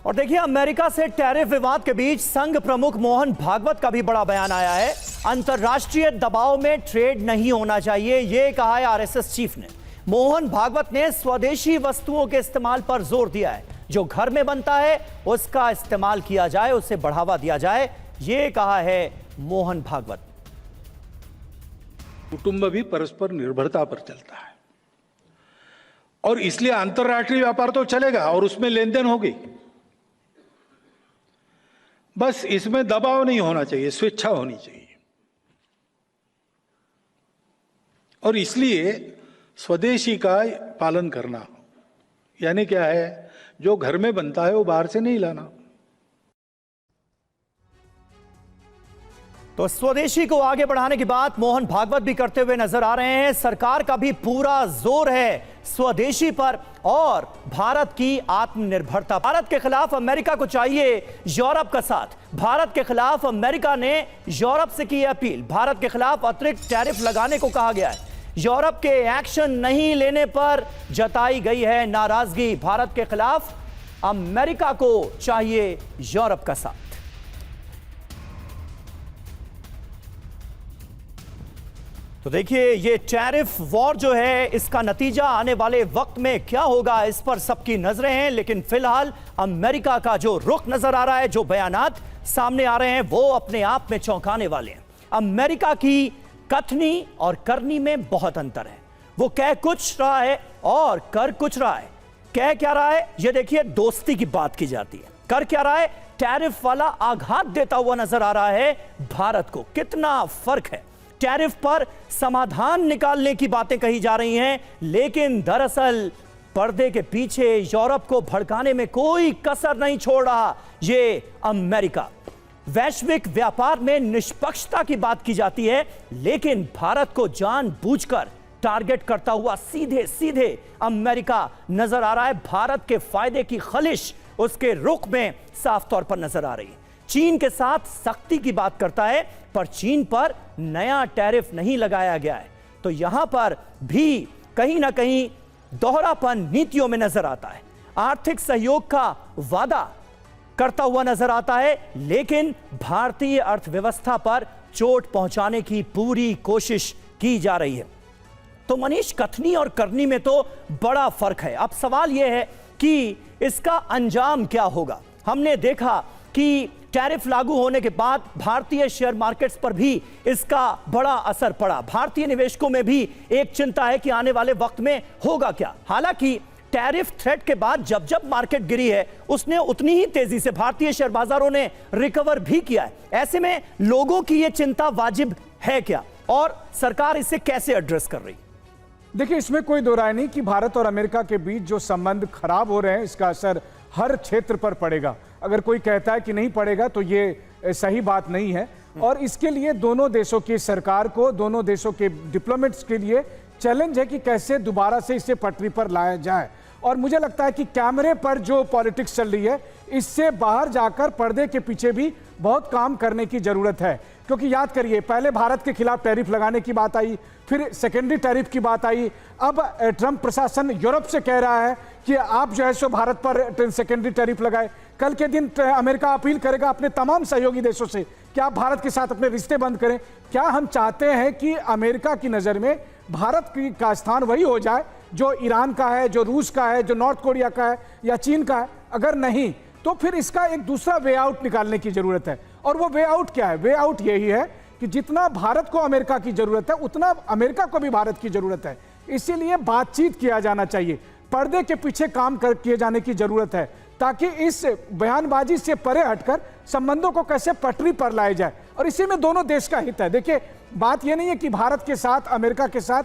और देखिए, अमेरिका से टैरिफ विवाद के बीच संघ प्रमुख मोहन भागवत का भी बड़ा बयान आया है। अंतर्राष्ट्रीय दबाव में ट्रेड नहीं होना चाहिए, यह कहा है आरएसएस चीफ ने। मोहन भागवत ने स्वदेशी वस्तुओं के इस्तेमाल पर जोर दिया है। जो घर में बनता है उसका इस्तेमाल किया जाए, उसे बढ़ावा दिया जाए, यह कहा है मोहन भागवत। कुटुंब भी परस्पर निर्भरता पर चलता है और इसलिए अंतर्राष्ट्रीय व्यापार तो चलेगा और उसमें लेन देन होगी, बस इसमें दबाव नहीं होना चाहिए, स्वेच्छा होनी चाहिए। और इसलिए स्वदेशी का पालन करना यानी क्या है, जो घर में बनता है वो बाहर से नहीं लाना। तो स्वदेशी को आगे बढ़ाने की बात मोहन भागवत भी करते हुए नजर आ रहे हैं। सरकार का भी पूरा जोर है स्वदेशी पर और भारत की आत्मनिर्भरता। भारत के खिलाफ अमेरिका को चाहिए यूरोप का साथ। भारत के खिलाफ अमेरिका ने यूरोप से की अपील। भारत के खिलाफ अतिरिक्त टैरिफ लगाने को कहा गया है। यूरोप के एक्शन नहीं लेने पर जताई गई है नाराजगी। भारत के खिलाफ अमेरिका को चाहिए यूरोप का साथ। तो देखिए, ये टैरिफ वॉर जो है, इसका नतीजा आने वाले वक्त में क्या होगा, इस पर सबकी नजरें हैं। लेकिन फिलहाल अमेरिका का जो रुख नजर आ रहा है, जो बयानात सामने आ रहे हैं, वो अपने आप में चौंकाने वाले हैं। अमेरिका की कथनी और करनी में बहुत अंतर है। वो कह कुछ रहा है और कर कुछ रहा है। कह क्या रहा है, ये देखिए, दोस्ती की बात की जाती है। कर क्या रहा है, टैरिफ वाला आघात देता हुआ नजर आ रहा है भारत को। कितना फर्क है। टैरिफ पर समाधान निकालने की बातें कही जा रही हैं, लेकिन दरअसल पर्दे के पीछे यूरोप को भड़काने में कोई कसर नहीं छोड़ रहा ये अमेरिका। वैश्विक व्यापार में निष्पक्षता की बात की जाती है, लेकिन भारत को जानबूझकर टारगेट करता हुआ सीधे सीधे अमेरिका नजर आ रहा है। भारत के फायदे की खलिश उसके रुख में साफ तौर पर नजर आ रही है। चीन के साथ सख्ती की बात करता है, पर चीन पर नया टैरिफ नहीं लगाया गया है। तो यहां पर भी कहीं ना कहीं दोहरापन नीतियों में नजर आता है। आर्थिक सहयोग का वादा करता हुआ नजर आता है, लेकिन भारतीय अर्थव्यवस्था पर चोट पहुंचाने की पूरी कोशिश की जा रही है। तो मनीष, कथनी और करनी में तो बड़ा फर्क है। अब सवाल यह है कि इसका अंजाम क्या होगा। हमने देखा कि टैरिफ लागू होने के बाद भारतीय शेयर मार्केट्स पर भी इसका बड़ा असर पड़ा। भारतीय निवेशकों में भी एक चिंता है कि आने वाले वक्त में होगा क्या। हालांकि टैरिफ थ्रेट के बाद जब जब मार्केट गिरी है, उसने उतनी ही तेजी से भारतीय शेयर बाजारों ने रिकवर भी किया है। ऐसे में लोगों की यह चिंता वाजिब है क्या, और सरकार इसे कैसे एड्रेस कर रही? देखिए, इसमें कोई दो राय नहीं कि भारत और अमेरिका के बीच जो संबंध खराब हो रहे हैं, इसका असर हर क्षेत्र पर पड़ेगा। अगर कोई कहता है कि नहीं पड़ेगा तो ये सही बात नहीं है। और इसके लिए दोनों देशों की सरकार को, दोनों देशों के डिप्लोमेट्स के लिए चैलेंज है कि कैसे दोबारा से इसे पटरी पर लाया जाए। और मुझे लगता है कि कैमरे पर जो पॉलिटिक्स चल रही है, इससे बाहर जाकर पर्दे के पीछे भी बहुत काम करने की जरूरत है। क्योंकि याद करिए, पहले भारत के खिलाफ टैरिफ लगाने की बात आई, फिर सेकेंडरी टैरिफ की बात आई। अब ट्रंप प्रशासन यूरोप से कह रहा है कि आप जो है सो भारत पर सेकेंडरी टैरिफ लगाए। कल के दिन अमेरिका अपील करेगा अपने तमाम सहयोगी देशों से कि आप भारत के साथ अपने रिश्ते बंद करें। क्या हम चाहते हैं कि अमेरिका की नज़र में भारत का स्थान वही हो जाए जो ईरान का है, जो रूस का है, जो नॉर्थ कोरिया का है या चीन का है? अगर नहीं, तो फिर इसका एक दूसरा वे आउट निकालने की जरूरत है। और वो वे आउट क्या है? वे आउट यही है कि जितना भारत को अमेरिका की जरूरत है, उतना अमेरिका को भी भारत की जरूरत है। इसीलिए बातचीत किया जाना चाहिए, पर्दे के पीछे काम किए जाने की जरूरत है, ताकि इस बयानबाजी से परे हटकर संबंधों को कैसे पटरी पर लाया जाए। और इसी में दोनों देश का हित है। देखिए, बात यह नहीं है कि भारत के साथ अमेरिका के साथ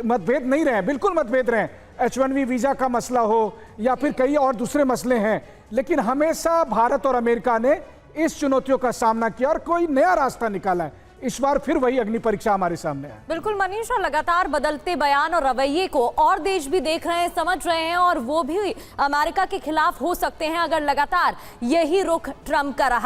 मतभेद नहीं रहे, बिल्कुल मतभेद रहे। H1B वीजा का मसला हो या फिर कई और दूसरे मसले हैं, लेकिन हमेशा भारत और अमेरिका ने इस चुनौतियों का सामना किया और कोई नया रास्ता निकाला है। इस बार फिर वही अग्नि परीक्षा हमारे सामने है। बिल्कुल मनीष, और लगातार बदलते बयान और रवैये को और देश भी देख रहे हैं, समझ रहे हैं, और वो भी अमेरिका के खिलाफ हो सकते हैं अगर लगातार यही रुख ट्रंप का रहा।